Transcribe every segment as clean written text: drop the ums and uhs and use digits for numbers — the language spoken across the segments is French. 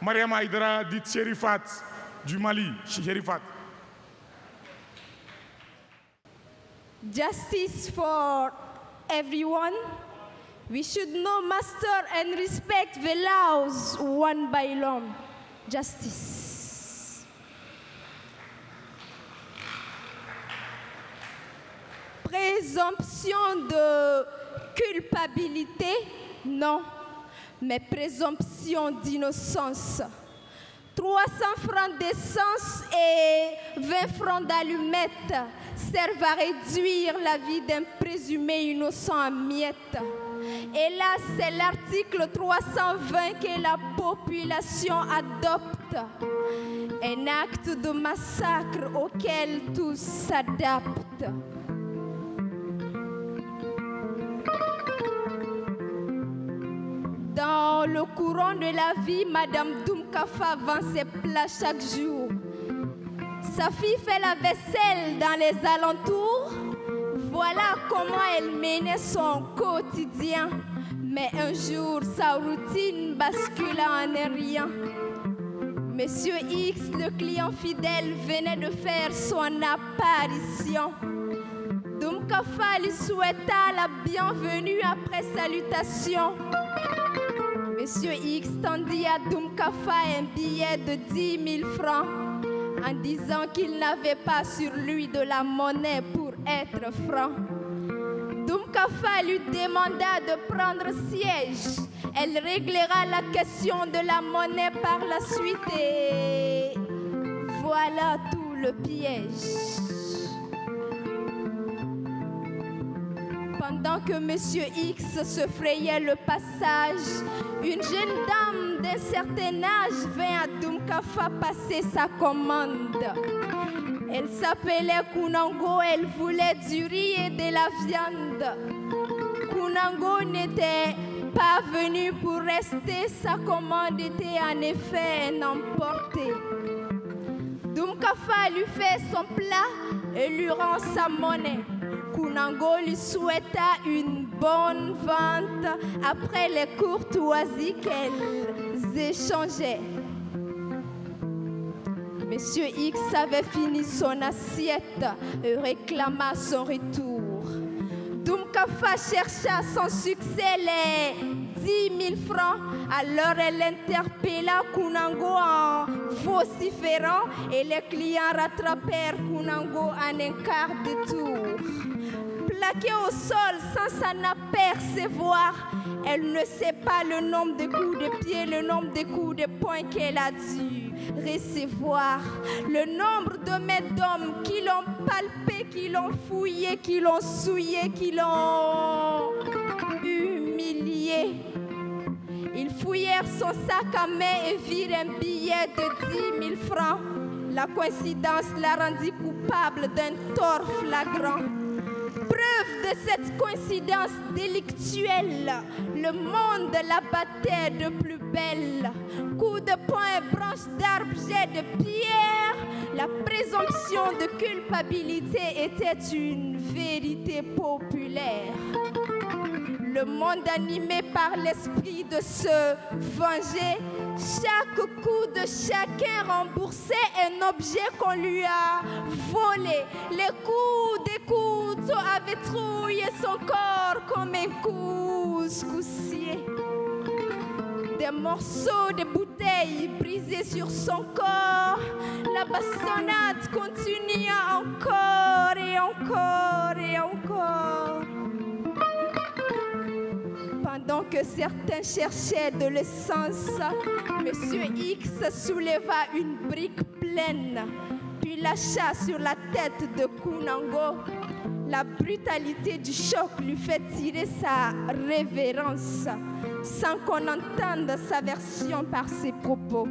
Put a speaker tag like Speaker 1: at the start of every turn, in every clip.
Speaker 1: Mariam Aïdara, dit Chérifat, du Mali. Chérifat.
Speaker 2: Justice for everyone. We should know, master, and respect the laws one by law. Justice. Présomption de culpabilité, non, mais présomption d'innocence. 300 francs d'essence et 20 francs d'allumettes servent à réduire la vie d'un présumé innocent en miettes. Et là, c'est l'article 320 que la population adopte. Un acte de massacre auquel tous s'adaptent. Dans le courant de la vie, Madame Doumkafa vend ses plats chaque jour. Sa fille fait la vaisselle dans les alentours. Voilà comment elle menait son quotidien. Mais un jour, sa routine bascula en rien. Monsieur X, le client fidèle, venait de faire son apparition. Doumkafa lui souhaita la bienvenue après salutation. Monsieur X tendit à Doumkafa un billet de 10 000 francs en disant qu'il n'avait pas sur lui de la monnaie pour être franc. Doumkafa lui demanda de prendre siège. Elle réglera la question de la monnaie par la suite et voilà tout le piège. Pendant que Monsieur X se frayait le passage, une jeune dame d'un certain âge vint à Doumkafa passer sa commande. Elle s'appelait Kounango, elle voulait du riz et de la viande. Kounango n'était pas venu pour rester, sa commande était en effet un emporté. Doumkafa lui fait son plat et lui rend sa monnaie. Kounango lui souhaita une bonne vente après les courtoisies qu'elles échangeaient. Monsieur X avait fini son assiette et réclama son retour. Doumkafa chercha sans succès les 10 000 francs. Alors elle interpella Kounango en vociférant et les clients rattrapèrent Kounango en un quart de tour. Plaquée au sol sans s'en apercevoir, elle ne sait pas le nombre de coups de pied, le nombre de coups de poing qu'elle a dû recevoir, le nombre de mains d'hommes qui l'ont palpé, qui l'ont fouillé, qui l'ont souillé, qui l'ont humilié. Ils fouillèrent son sac à main et virent un billet de 10 000 francs. La coïncidence la rendit coupable d'un tort flagrant. Preuve de cette coïncidence délictuelle, le monde la battait de plus belle. Coups de poing, branches d'arbres, jets de pierre, la présomption de culpabilité était une vérité populaire. Le monde animé par l'esprit de se venger, chaque coup de chacun remboursait un objet qu'on lui a volé. Les coups des couteaux avaient trouillé son corps comme un couscoussier. Des morceaux de bouteilles brisés sur son corps, la bastonnade continua encore et encore et encore. Pendant que certains cherchaient de l'essence, Monsieur X souleva une brique pleine, puis lâcha sur la tête de Kounango. La brutalité du choc lui fait tirer sa révérence, sans qu'on entende sa version par ses propos.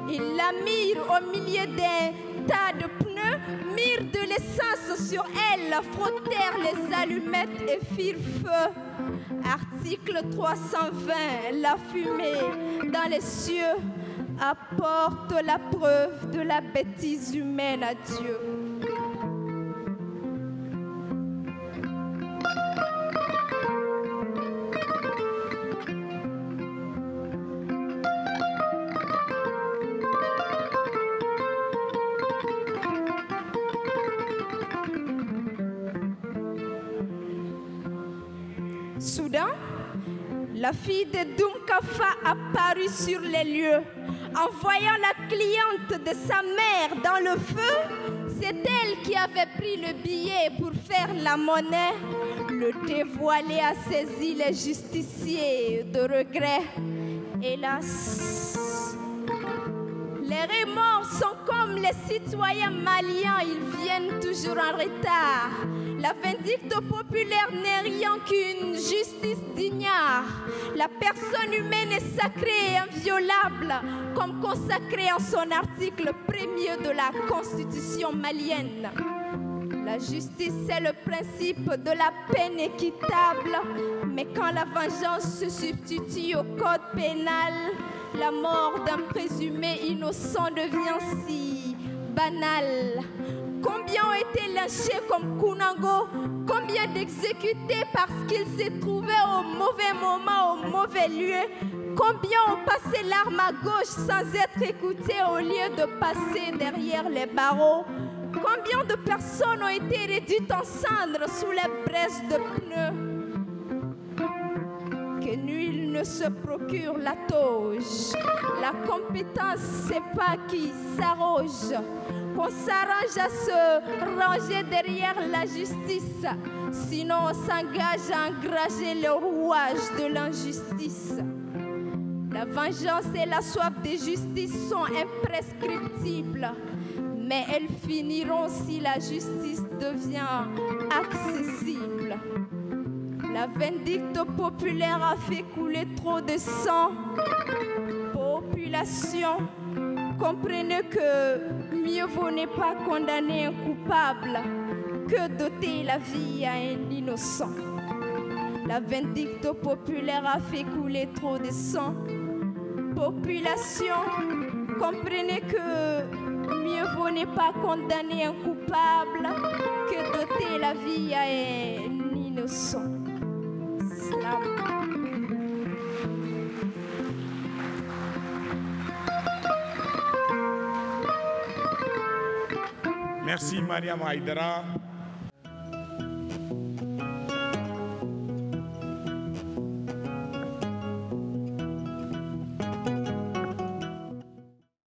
Speaker 2: Ils la mirent au milieu d'un tas de pneus, mirent de l'essence sur elle, frottèrent les allumettes et firent feu. Article 320, la fumée dans les cieux apporte la preuve de la bêtise humaine à Dieu. Soudain, la fille de Doumkafa apparut sur les lieux. En voyant la cliente de sa mère dans le feu, c'est elle qui avait pris le billet pour faire la monnaie. Le dévoilé a saisi les justiciers de regret. Hélas, les remords sont comme les citoyens maliens, ils viennent toujours en retard. La vindicte populaire n'est rien qu'une justice d'ignare. La personne humaine est sacrée et inviolable, comme consacré en son article 1er de la Constitution malienne. La justice, c'est le principe de la peine équitable, mais quand la vengeance se substitue au code pénal, la mort d'un présumé innocent devient si banale. Combien ont été lynchés comme Kounango? Combien d'exécutés parce qu'ils s'est trouvé au mauvais moment, au mauvais lieu? Combien ont passé l'arme à gauche sans être écoutés au lieu de passer derrière les barreaux? Combien de personnes ont été réduites en cendres sous les braises de pneus? Que nul ne se procure la toge. La compétence, c'est pas qui s'arroge. Qu'on s'arrange à se ranger derrière la justice. Sinon, on s'engage à engrager le rouage de l'injustice. La vengeance et la soif de justice sont imprescriptibles. Mais elles finiront si la justice devient accessible. La vindicte populaire a fait couler trop de sang. Population, comprenez que mieux vaut ne pas condamner un coupable que d'ôter la vie à un innocent. La vindicte populaire a fait couler trop de sang. Population, comprenez que mieux vaut ne pas condamner un coupable que d'ôter la vie à un innocent. Slam.
Speaker 1: Merci Mariam Haïdara.